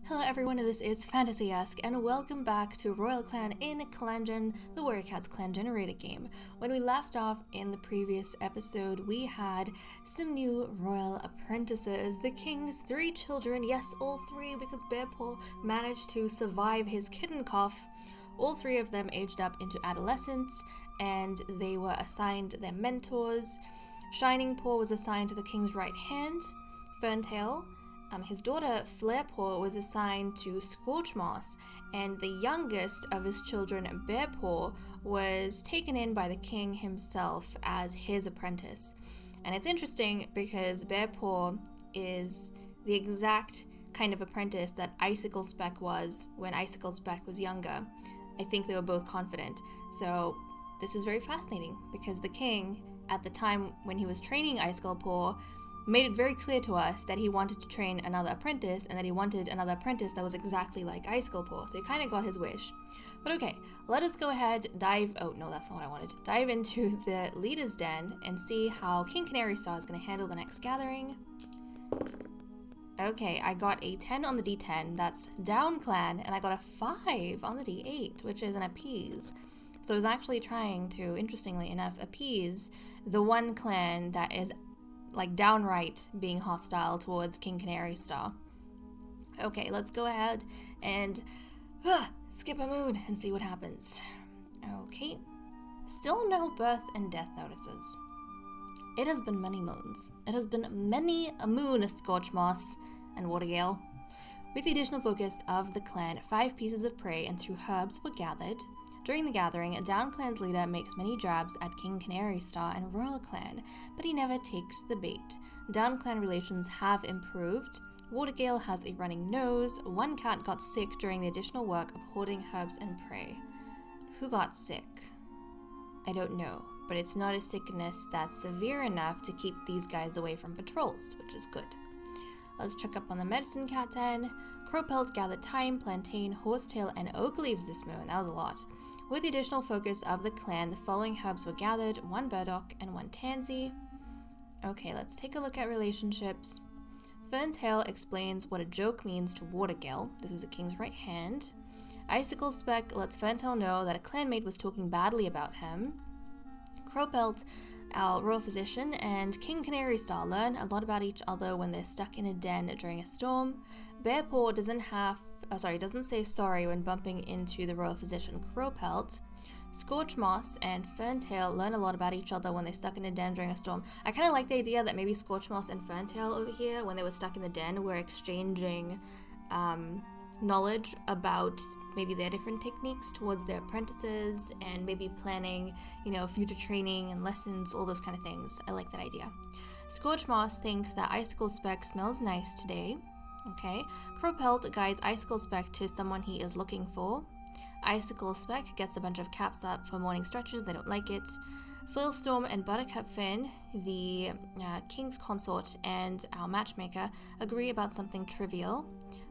Hello everyone, this is Fantasy-esque, and welcome back to Royal Clan in ClanGen, the Warrior Cats clan generator game. When we left off in the previous episode, we had some new royal apprentices, the king's 3 children, yes, all 3, because Bearpaw managed to survive his kitten cough. All 3 of them aged up into adolescence, and they were assigned their mentors. Shining Paw was assigned to the king's right hand, Ferntail. His daughter Flarepaw was assigned to Scorchmoss, and the youngest of his children, Bearpaw, was taken in by the king himself as his apprentice. And it's interesting because Bearpaw is the exact kind of apprentice that Icicle Speck was when Icicle Speck was younger. I think they were both confident. So this is very fascinating because the king, at the time when he was training Icicle Paw, made it very clear to us that he wanted to train another apprentice and that he wanted another apprentice that was exactly like Icicle Paw, so he kind of got his wish. But okay, let us go ahead, dive into the leader's den and see how King Canary Star is going to handle the next gathering. Okay, I got a 10 on the D10, that's down clan, and I got a 5 on the D8, which is an appease. So I was actually trying to, interestingly enough, appease the one clan that is like downright being hostile towards King Canary Star. Okay, let's go ahead and skip a moon and see what happens. Okay, still no birth and death notices. It has been many moons. It has been many a moon, Scorchmoss and Watergale. With the additional focus of the clan, 5 pieces of prey and 2 herbs were gathered. During the gathering, Down Clan's leader makes many jabs at King Canary Star and Royal Clan, but he never takes the bait. Down Clan relations have improved. Watergale has a running nose. 1 cat got sick during the additional work of hoarding herbs and prey. Who got sick? I don't know, but it's not a sickness that's severe enough to keep these guys away from patrols, which is good. Let's check up on the medicine cat den. Crowpelt gathered thyme, plantain, horsetail, and oak leaves this moon. That was a lot. With the additional focus of the clan, the following herbs were gathered, 1 burdock and 1 tansy. Okay, let's take a look at relationships. Ferntail explains what a joke means to Watergale. This is the king's right hand. Icicle Speck lets Ferntail know that a clanmate was talking badly about him. Crowpelt, our royal physician, and King Canary Star learn a lot about each other when they're stuck in a den during a storm. Bearpaw doesn't say sorry when bumping into the royal physician Crowpelt. Scorchmoss and Ferntail learn a lot about each other when they're stuck in a den during a storm. I kind of like the idea that maybe Scorchmoss and Ferntail over here, when they were stuck in the den, were exchanging knowledge about maybe their different techniques towards their apprentices and maybe planning, future training and lessons, all those kind of things. I like that idea. Scorchmoss thinks that Icicle Speck smells nice today. Okay. Crowpelt guides Icicle Speck to someone he is looking for. Icicle Speck gets a bunch of caps up for morning stretches. They don't like it. Flailstorm and Buttercup Finn, the king's consort and our matchmaker, agree about something trivial.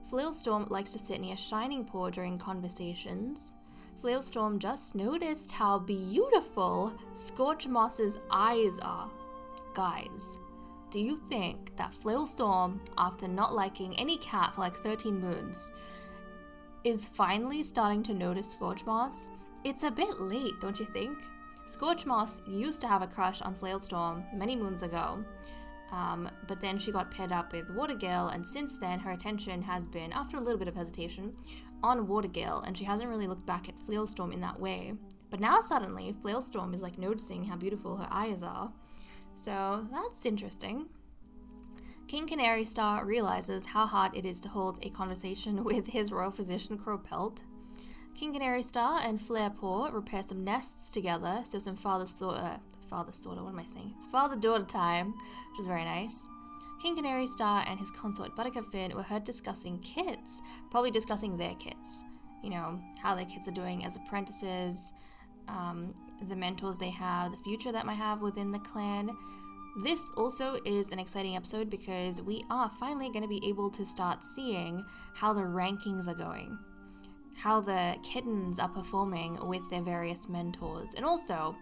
Flailstorm likes to sit near Shining Paw during conversations. Flailstorm just noticed how beautiful Scorchmoss's eyes are. Guys, do you think that Flailstorm, after not liking any cat for like 13 moons, is finally starting to notice Scorchmoss? It's a bit late, don't you think? Scorchmoss used to have a crush on Flailstorm many moons ago, but then she got paired up with Watergale, and since then her attention has been, after a little bit of hesitation, on Watergale, and she hasn't really looked back at Flailstorm in that way. But now suddenly, Flailstorm is like noticing how beautiful her eyes are. So that's interesting. King Canary Star realizes how hard it is to hold a conversation with his royal physician Crowpelt. King Canary Star and Flarepaw repair some nests together, so some father-daughter time, which is very nice. King Canary Star and his consort Buttercup Finn were heard discussing kits, probably discussing their kits. How their kids are doing as apprentices, the mentors they have, the future that might have within the clan. This also is an exciting episode because we are finally going to be able to start seeing how the rankings are going, how the kittens are performing with their various mentors, and also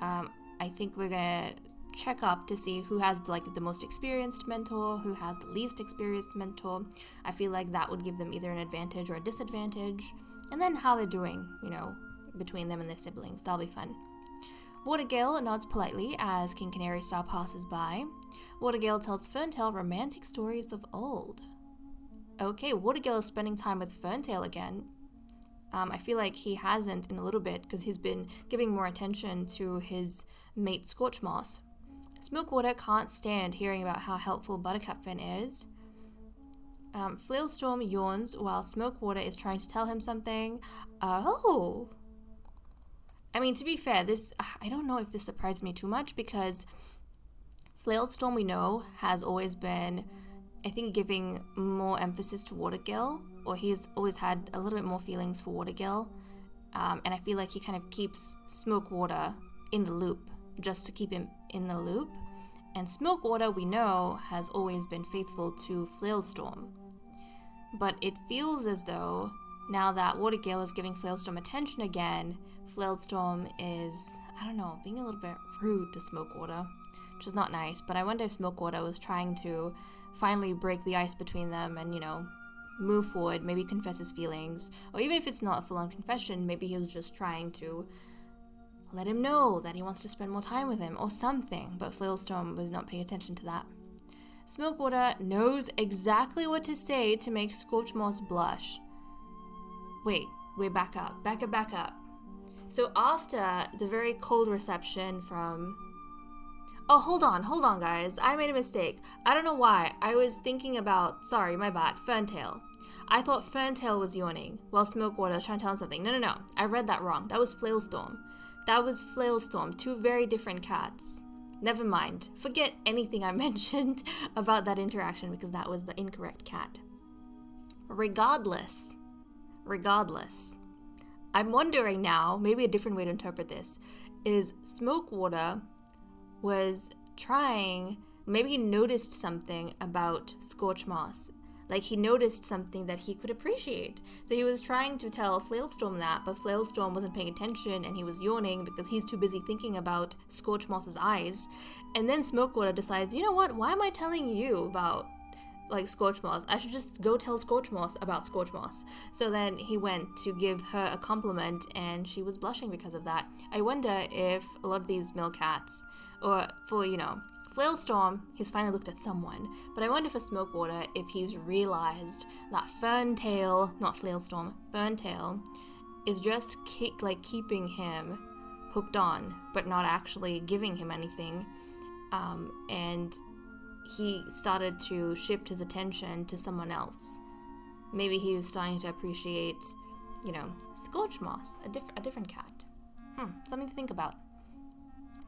I think we're going to check up to see who has like the most experienced mentor, who has the least experienced mentor. I feel like that would give them either an advantage or a disadvantage. And then how they're doing, between them and their siblings. That'll be fun. Watergale nods politely as King Canary Star passes by. Watergale tells Ferntail romantic stories of old. Okay, Watergale is spending time with Ferntail again. I feel like he hasn't in a little bit because he's been giving more attention to his mate Scorchmoss. Smokewater can't stand hearing about how helpful Buttercupfin is. Flailstorm yawns while Smokewater is trying to tell him something. Oh! I mean, to be fair, I don't know if this surprised me too much because Flailstorm, we know, has always been, I think, giving more emphasis to Watergale, or he's always had a little bit more feelings for Watergale, and I feel like he kind of keeps Smokewater in the loop, just to keep him in the loop, and Smokewater, we know, has always been faithful to Flailstorm, but it feels as though, now that Watergale is giving Flailstorm attention again, Flailstorm is, I don't know, being a little bit rude to Smokewater, which is not nice, but I wonder if Smokewater was trying to finally break the ice between them and, move forward, maybe confess his feelings, or even if it's not a full-on confession, maybe he was just trying to let him know that he wants to spend more time with him, or something, but Flailstorm was not paying attention to that. Smokewater knows exactly what to say to make Scorchmoss blush. Wait, back up. So after the very cold reception from... Oh, hold on, guys. I made a mistake. I don't know why. I was thinking about... Sorry, my bad. Ferntail. I thought Ferntail was yawning while Smokewater was trying to tell him something. No. I read that wrong. That was Flailstorm. Two very different cats. Never mind. Forget anything I mentioned about that interaction because that was the incorrect cat. Regardless, I'm wondering now, maybe a different way to interpret this, is Smokewater was trying, maybe he noticed something about Scorchmoss. Like he noticed something that he could appreciate. So he was trying to tell Flailstorm that, but Flailstorm wasn't paying attention and he was yawning because he's too busy thinking about Scorchmoss's eyes. And then Smokewater decides, you know what, why am I telling you about Scorchmoss? I should just go tell Scorchmoss about Scorchmoss. So then he went to give her a compliment and she was blushing because of that. I wonder if a lot of these male cats, or for, Flailstorm, he's finally looked at someone, but I wonder for Smokewater if he's realized that Ferntail, not Flailstorm, Ferntail, is just keeping him hooked on, but not actually giving him anything, and he started to shift his attention to someone else. Maybe he was starting to appreciate, Scorchmoss, a different cat. Something to think about.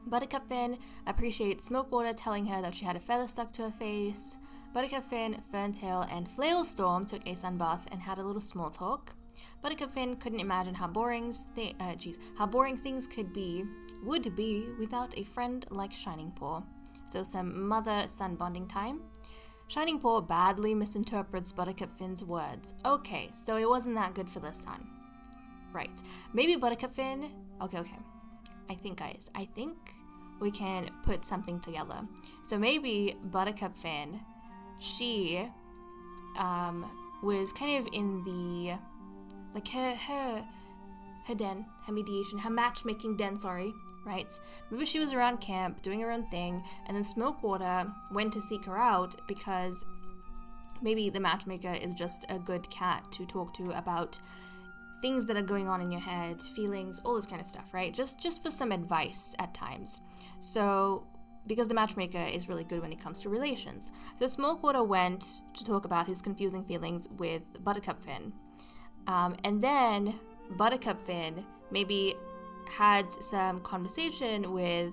Buttercupfin appreciates Smokewater telling her that she had a feather stuck to her face. Buttercupfin, Ferntail, and Flailstorm took a sunbath and had a little small talk. Buttercupfin couldn't imagine how boring things would be without a friend like Shining Paw. So some mother-son bonding time. Shining Paw badly misinterprets Buttercupfin's words. Okay, so it wasn't that good for the son. Right. Maybe Buttercupfin... Okay. I think we can put something together. So maybe Buttercupfin, she was kind of in the... her den, her mediation, her matchmaking den, right? Maybe she was around camp doing her own thing, and then Smokewater went to seek her out because maybe the matchmaker is just a good cat to talk to about things that are going on in your head, feelings, all this kind of stuff, right? Just for some advice at times. So, because the matchmaker is really good when it comes to relations. So Smokewater went to talk about his confusing feelings with Buttercupfin. And then Buttercupfin maybe had some conversation with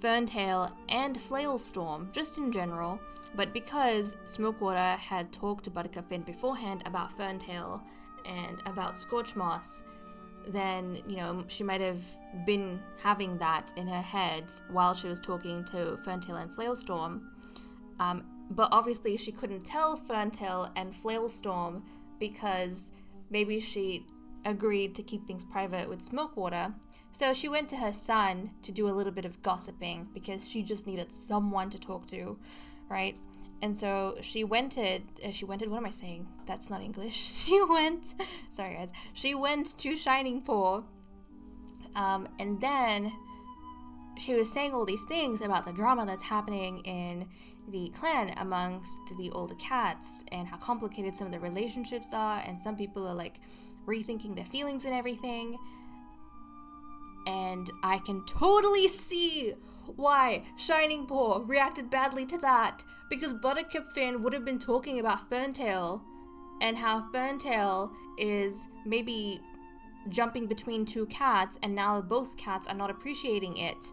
Ferntail and Flailstorm, just in general, but because Smokewater had talked to Buttercupfin beforehand about Ferntail and about Scorchmoss, then, she might have been having that in her head while she was talking to Ferntail and Flailstorm. But obviously she couldn't tell Ferntail and Flailstorm because maybe she agreed to keep things private with Smokewater. So she went to her son to do a little bit of gossiping because she just needed someone to talk to, right? And so she went, what am I saying? That's not English. Sorry guys. She went to Shining Paw, and then she was saying all these things about the drama that's happening in the clan amongst the older cats and how complicated some of the relationships are, and some people are like rethinking their feelings and everything. And I can totally see why Shining Paw reacted badly to that, because Buttercup Finn would have been talking about Ferntail and how Ferntail is maybe jumping between two cats and now both cats are not appreciating it,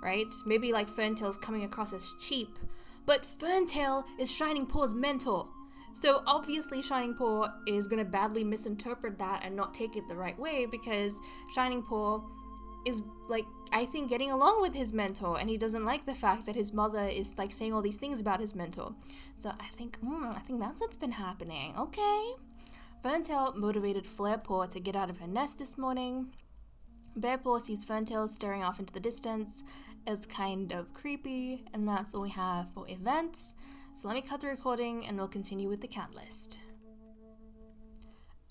right? Maybe like Ferntail's coming across as cheap, but Ferntail is Shining Paw's mentor. So obviously Shining Paw is going to badly misinterpret that and not take it the right way, because Shining Paw is like, I think, getting along with his mentor, and he doesn't like the fact that his mother is like saying all these things about his mentor. So I think that's what's been happening. Okay. Ferntail motivated Flarepaw to get out of her nest this morning. Bearpaw sees Ferntail staring off into the distance. It's kind of creepy, and that's all we have for events. So let me cut the recording and we'll continue with the cat list.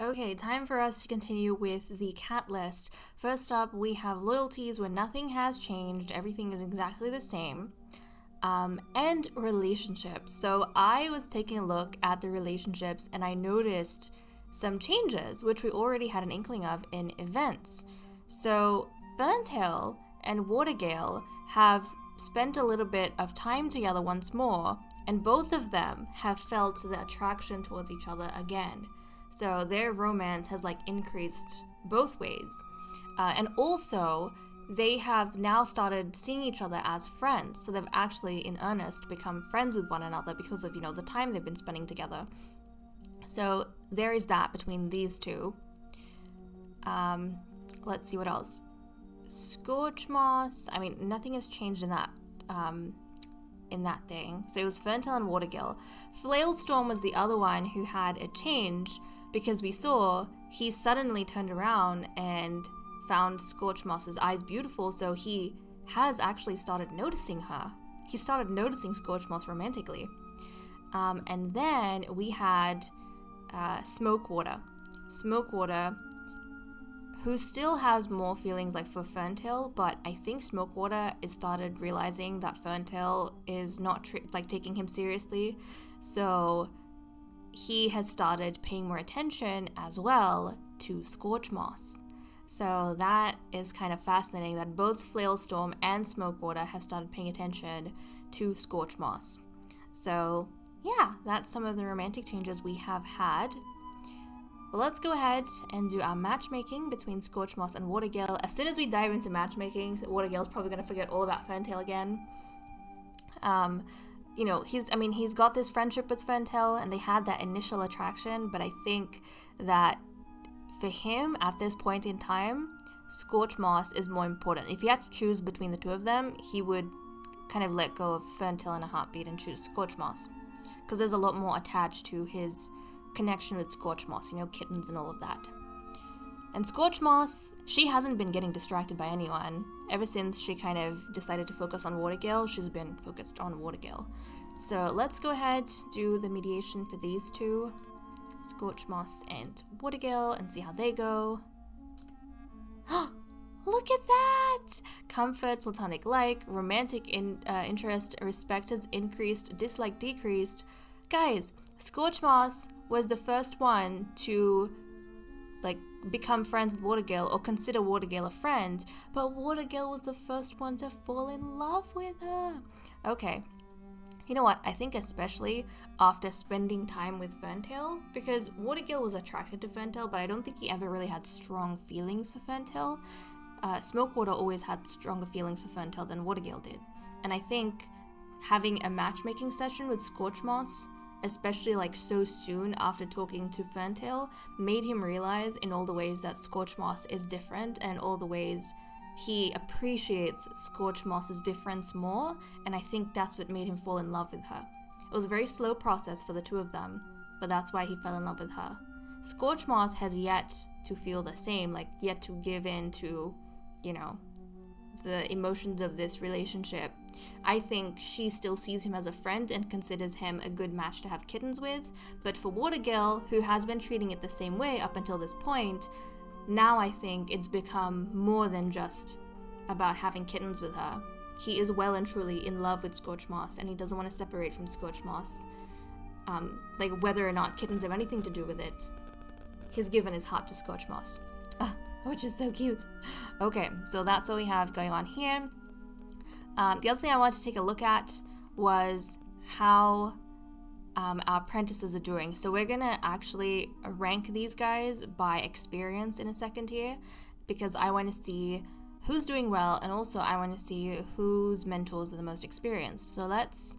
Okay, time for us to continue with the cat list. First up, we have loyalties where nothing has changed, everything is exactly the same. And relationships. So I was taking a look at the relationships and I noticed some changes, which we already had an inkling of in events. So Ferntail and Watergale have spent a little bit of time together once more, and both of them have felt the attraction towards each other again. So their romance has like increased both ways. And also, they have now started seeing each other as friends. So they've actually, in earnest, become friends with one another because of, the time they've been spending together. So there is that between these two. Let's see what else. Scorchmoss, nothing has changed in that thing. So it was Ferntail and Watergill. Flailstorm was the other one who had a change, because we saw he suddenly turned around and found Scorchmoss's eyes beautiful, so he has actually started noticing her. He started noticing Scorchmoss romantically. And then we had Smokewater. Smokewater, who still has more feelings like for Ferntail, but I think Smokewater has started realizing that Ferntail is not taking him seriously, so he has started paying more attention as well to Scorchmoss. So that is kind of fascinating that both Flailstorm and Smokewater have started paying attention to Scorchmoss. So yeah, that's some of the romantic changes we have had. Well, let's go ahead and do our matchmaking between Scorchmoss and Watergale. As soon as we dive into matchmaking, Watergale's probably going to forget all about Ferntail again. He's got this friendship with Ferntail, and they had that initial attraction, but I think that for him, at this point in time, Scorchmoss is more important. If he had to choose between the two of them, he would kind of let go of Ferntail in a heartbeat and choose Scorchmoss, because there's a lot more attached to his connection with Scorchmoss, kittens and all of that. And Scorchmoss, she hasn't been getting distracted by anyone. Ever since she kind of decided to focus on Watergale, she's been focused on Watergale. So let's go ahead, do the mediation for these two, Scorchmoss and Watergale, and see how they go. Look at that! Comfort, platonic like, romantic interest, respect has increased, dislike decreased. Guys, Scorchmoss was the first one to become friends with Watergale or consider Watergale a friend, but Watergale was the first one to fall in love with her. Okay, you know what, I think especially after spending time with Ferntail, because Watergale was attracted to Ferntail, but I don't think he ever really had strong feelings for Ferntail. Smokewater always had stronger feelings for Ferntail than Watergale did, and I think having a matchmaking session with Scorchmoss, especially so soon after talking to Ferntail, made him realize in all the ways that Scorchmoss is different and all the ways he appreciates Scorchmoss's difference more, and I think that's what made him fall in love with her. It was a very slow process for the two of them, but that's why he fell in love with her. Scorchmoss has yet to feel the same, like yet to give in to, the emotions of this relationship. I think she still sees him as a friend and considers him a good match to have kittens with, but for Watergill, who has been treating it the same way up until this point, now I think it's become more than just about having kittens with her. He is well and truly in love with Scorchmoss, and he doesn't want to separate from Scorchmoss. Whether or not kittens have anything to do with it, he's given his heart to Scorchmoss. Which is so cute. Okay, so that's what we have going on here. The other thing I wanted to take a look at was how our apprentices are doing. So we're gonna actually rank these guys by experience in a second here, because I want to see who's doing well, and also I want to see whose mentors are the most experienced. So let's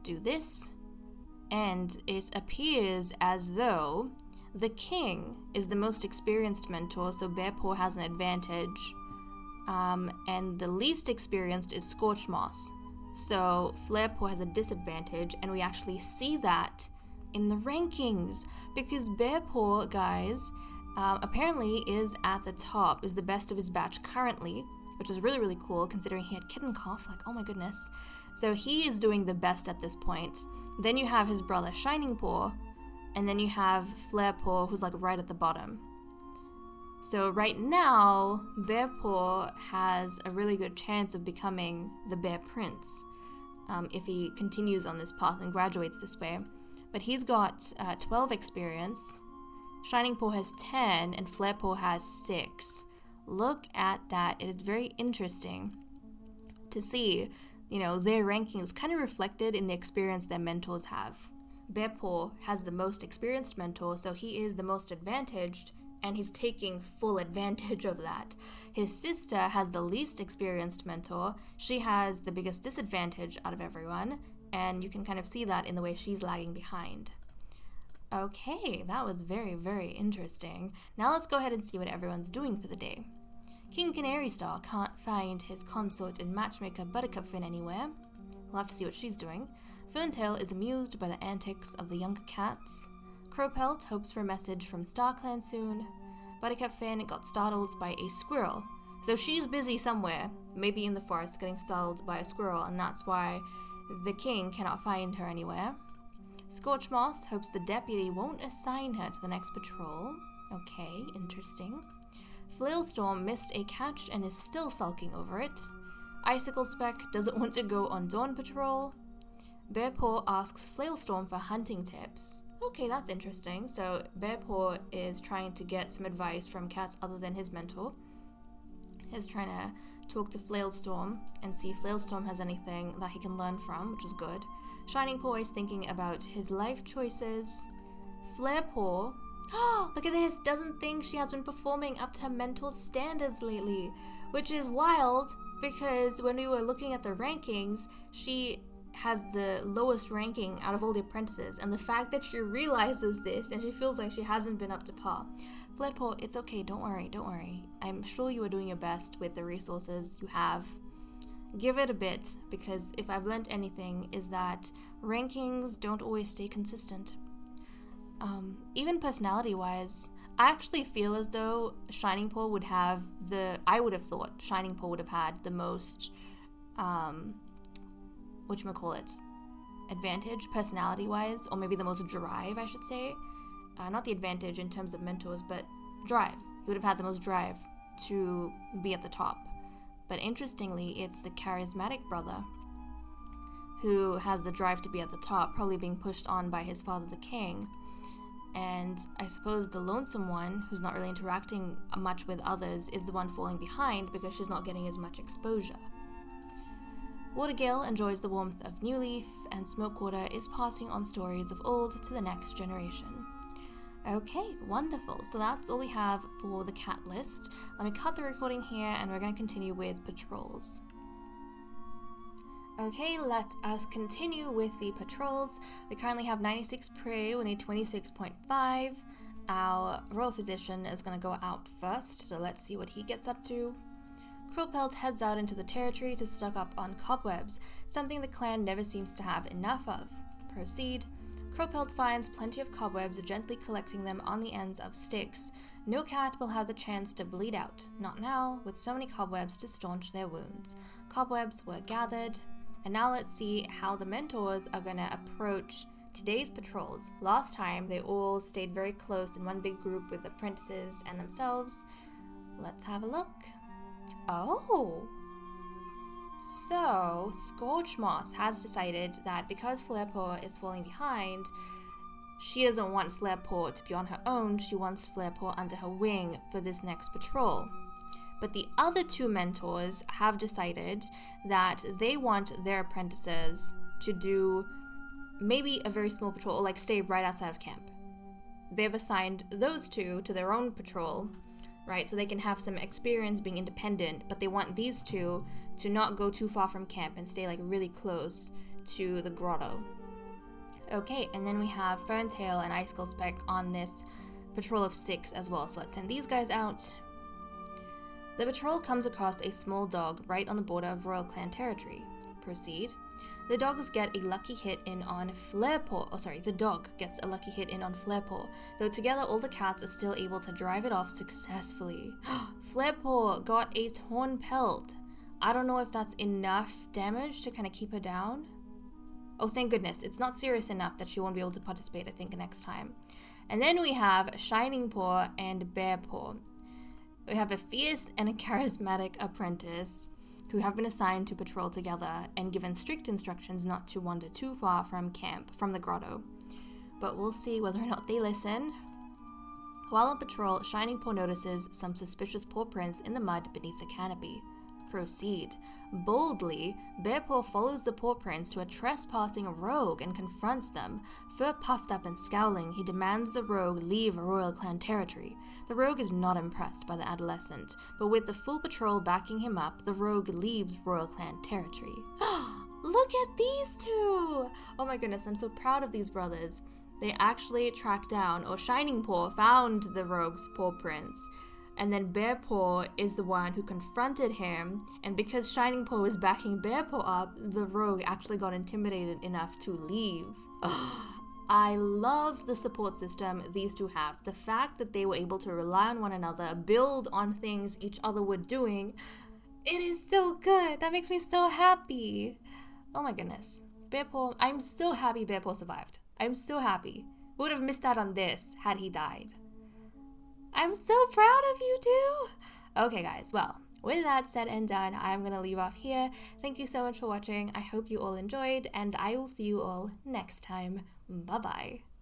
do this, and it appears as though the king is the most experienced mentor, so Bearpaw has an advantage, and the least experienced is Scorchmoss. So Flarepaw has a disadvantage, and we actually see that in the rankings, because Bearpaw, guys, apparently is at the top, is the best of his batch currently, which is really, really cool considering he had kitten cough, like, oh my goodness. So he is doing the best at this point. Then you have his brother Shining Paw, and then you have Flarepaw, who's like right at the bottom. So right now, Bearpaw has a really good chance of becoming the Bear Prince, if he continues on this path and graduates this way. But he's got 12 experience, Shining Paw has 10, and Flarepaw has 6. Look at that. It is very interesting to see, their rankings kind of reflected in the experience their mentors have. Bearpaw has the most experienced mentor, so he is the most advantaged, and he's taking full advantage of that. His sister has the least experienced mentor. She has the biggest disadvantage out of everyone, and you can kind of see that in the way she's lagging behind. Okay, that was very, very interesting. Now let's go ahead and see what everyone's doing for the day. King Canary Star can't find his consort and matchmaker Buttercupfin anywhere. We'll have to see what she's doing. Ferntail is amused by the antics of the younger cats. Crowpelt hopes for a message from StarClan soon. Buttercupfin got startled by a squirrel. So she's busy somewhere, maybe in the forest getting startled by a squirrel, and that's why the king cannot find her anywhere. Scorchmoss hopes the deputy won't assign her to the next patrol. Okay, interesting. Flailstorm missed a catch and is still sulking over it. Icicle Speck doesn't want to go on dawn patrol. Bearpaw asks Flailstorm for hunting tips. Okay, that's interesting. So Bearpaw is trying to get some advice from cats other than his mentor. He's trying to talk to Flailstorm and see if Flailstorm has anything that he can learn from, which is good. Shining Paw is thinking about his life choices. Flarepaw, look at this, doesn't think she has been performing up to her mentor's standards lately, which is wild because when we were looking at the rankings, she has the lowest ranking out of all the apprentices, and the fact that she realizes this and she feels like she hasn't been up to par. Flarepaw, it's okay, don't worry. I'm sure you are doing your best with the resources you have. Give it a bit, because if I've learned anything is that rankings don't always stay consistent. Even personality-wise, I actually feel as though Shining Paw would have I would have thought Shining Paw would have had the most, advantage personality-wise, or maybe the most drive, I should say. Not the advantage in terms of mentors, but drive. He would have had the most drive to be at the top. But interestingly, it's the charismatic brother who has the drive to be at the top, probably being pushed on by his father, the king. And I suppose the lonesome one, who's not really interacting much with others, is the one falling behind because she's not getting as much exposure. Watergill enjoys the warmth of New Leaf, and Smokewater is passing on stories of old to the next generation. Okay, wonderful. So that's all we have for the cat list. Let me cut the recording here and we're going to continue with patrols. Okay, let us continue with the patrols. We currently have 96 prey, we need 26.5. Our royal physician is going to go out first, so let's see what he gets up to. Crowpelt heads out into the territory to stock up on cobwebs, something the clan never seems to have enough of. Proceed. Crowpelt finds plenty of cobwebs, gently collecting them on the ends of sticks. No cat will have the chance to bleed out, not now, with so many cobwebs to staunch their wounds. Cobwebs were gathered, and now let's see how the mentors are going to approach today's patrols. Last time, they all stayed very close in one big group with apprentices and themselves. Let's have a look. Oh! So, Scorch Moss has decided that because Flarepaw is falling behind, she doesn't want Flarepaw to be on her own, she wants Flarepaw under her wing for this next patrol. But the other two mentors have decided that they want their apprentices to do maybe a very small patrol, or like stay right outside of camp. They've assigned those two to their own patrol, right, so they can have some experience being independent, but they want these two to not go too far from camp and stay like really close to the grotto. Okay, and then we have Ferntail and Icicle Speck on this patrol of 6 as well, so let's send these guys out. The patrol comes across a small dog right on the border of Royal Clan territory. Proceed. The dogs get a lucky hit in on Flarepaw. The dog gets a lucky hit in on Flarepaw, though together all the cats are still able to drive it off successfully. Flarepaw got a torn pelt. I don't know if that's enough damage to kind of keep her down. Oh, thank goodness. It's not serious enough that she won't be able to participate, I think, next time. And then we have Shining Paw and Bear Paw. We have a fierce and a charismatic apprentice who have been assigned to patrol together and given strict instructions not to wander too far from camp, from the grotto. But we'll see whether or not they listen. While on patrol, Shining Paw notices some suspicious paw prints in the mud beneath the canopy. Proceed. Boldly, Bearpaw follows the paw prints to a trespassing rogue and confronts them. Fur puffed up and scowling, he demands the rogue leave Royal Clan territory. The rogue is not impressed by the adolescent, but with the full patrol backing him up, the rogue leaves Royal Clan territory. Look at these two! Oh my goodness, I'm so proud of these brothers. They actually tracked down, or Shining Paw found the rogue's paw prints. And then Bearpaw is the one who confronted him, and because Shining Paw was backing Bearpaw up, the rogue actually got intimidated enough to leave. I love the support system these two have. The fact that they were able to rely on one another, build on things each other were doing, it is so good. That makes me so happy. Oh my goodness. Bearpaw, I'm so happy Bearpaw survived. I'm so happy. Would have missed out on this had he died. I'm so proud of you too. Okay guys, well, with that said and done, I'm gonna leave off here. Thank you so much for watching. I hope you all enjoyed, and I will see you all next time. Bye bye.